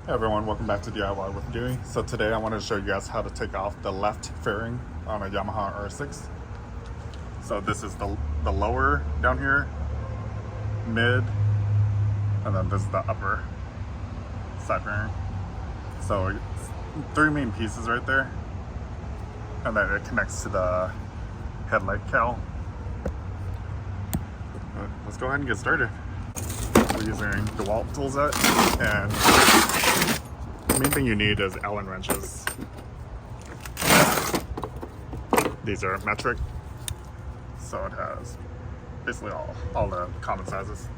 Hey everyone, welcome back to DIY with Dewey. So today I wanted to show you guys how to take off the left fairing on a Yamaha R6. So this is the lower down here, mid, and then this is the upper side fairing. So it's three main pieces right there, and then it connects to the headlight cowl. But let's go ahead and get started. We're using DeWalt tool set, and the main thing you need is Allen wrenches. These are metric, so it has basically all the common sizes.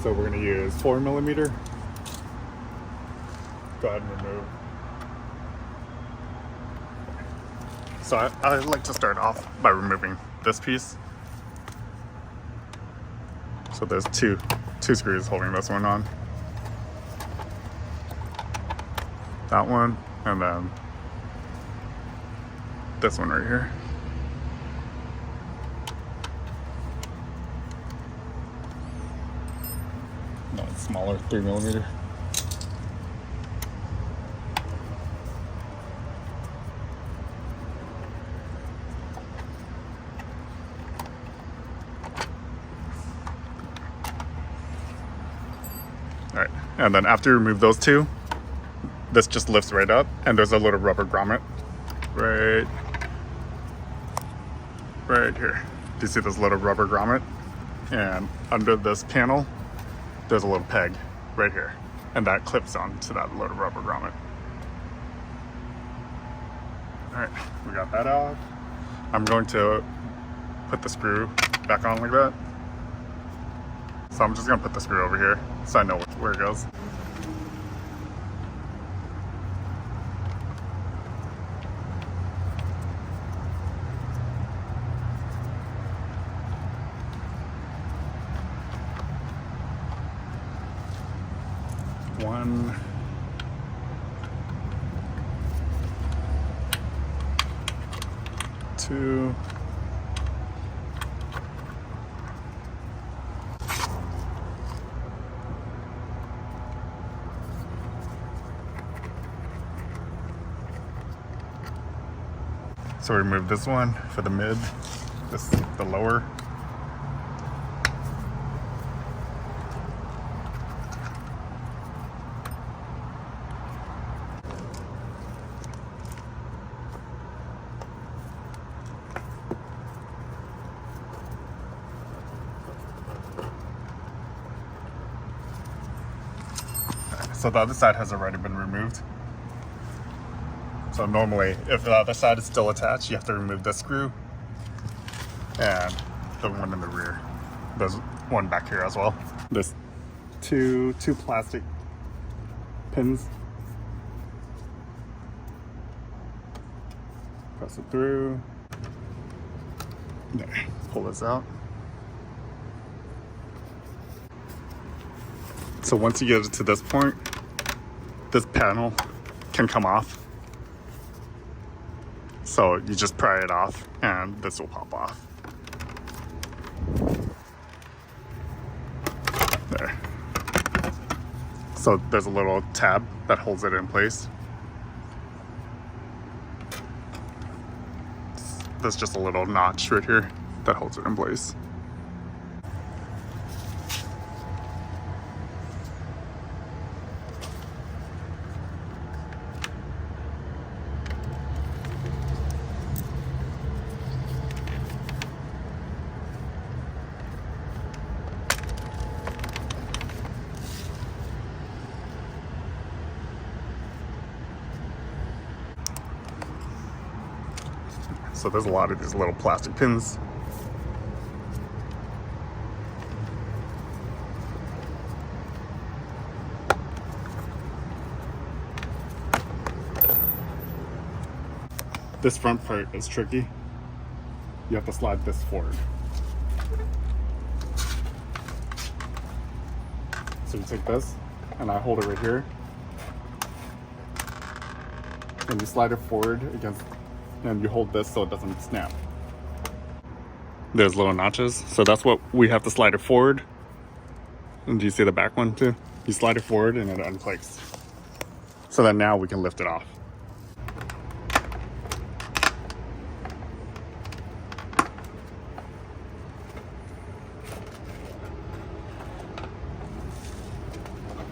So we're going to use 4mm. Go ahead and remove. So I like to start off by removing this piece. So there's two screws holding this one on. That one, and then this one right here. No, it's smaller, 3mm. All right, and then after you remove those two, this just lifts right up, and there's a little rubber grommet right here. Do you see this little rubber grommet? And under this panel, there's a little peg right here, and that clips onto that little rubber grommet. All right, we got that out. I'm going to put the screw back on like that. So I'm just gonna put the screw over here so I know where it goes. One, two, so remove this one for the mid, this is the lower. So the other side has already been removed. So normally, if the other side is still attached, you have to remove this screw and the one in the rear. There's one back here as well. There's two plastic pins. Press it through. There, pull this out. So once you get to this point, this panel can come off. So you just pry it off and this will pop off. There. So there's a little tab that holds it in place. There's just a little notch right here that holds it in place. So there's a lot of these little plastic pins. This front part is tricky. You have to slide this forward. So you take this, and I hold it right here. And you slide it forward against, and you hold this so it doesn't snap. There's little notches, so that's what we have to slide it forward. And do you see the back one too? You slide it forward and it unplugs. So then now we can lift it off.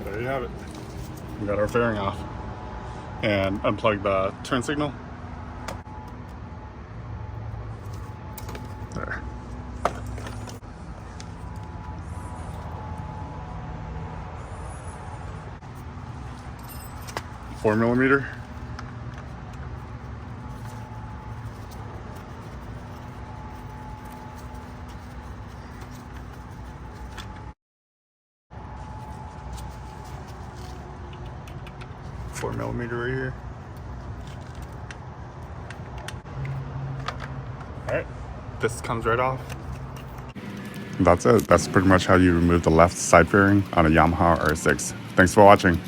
There you have it. We got our fairing off. And unplug the turn signal. There. Four millimeter. Four millimeter right here. All right, this comes right off. That's it. That's pretty much how you remove the left side fairing on a Yamaha R6. Thanks for watching.